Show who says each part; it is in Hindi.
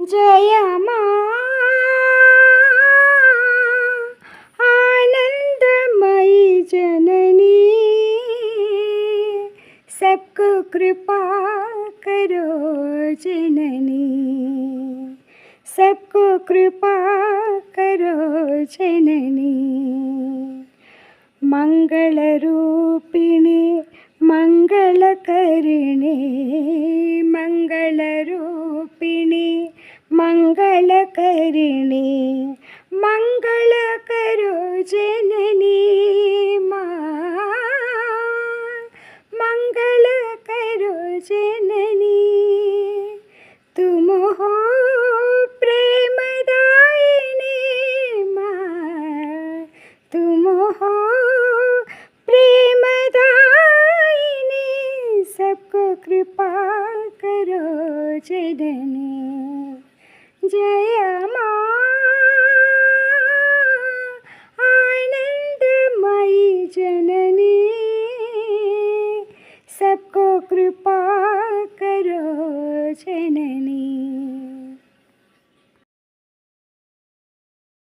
Speaker 1: जय माँ आनंदमयी जननी, सबको कृपा करो जननी, सबको कृपा करो जननी। मंगलरूपिणी मंगलकरिणी, मंगलरूपिणी मंगलकरिणी, मंगल करो जननी माँ, मंगल करो जननी। तुम हो प्रेमदायिनी माँ, तुम हो प्रेमदायिनी, सबको कृपा करो जननी। जय माँ आनंदमयी जननी, सबको कृपा करो जननी।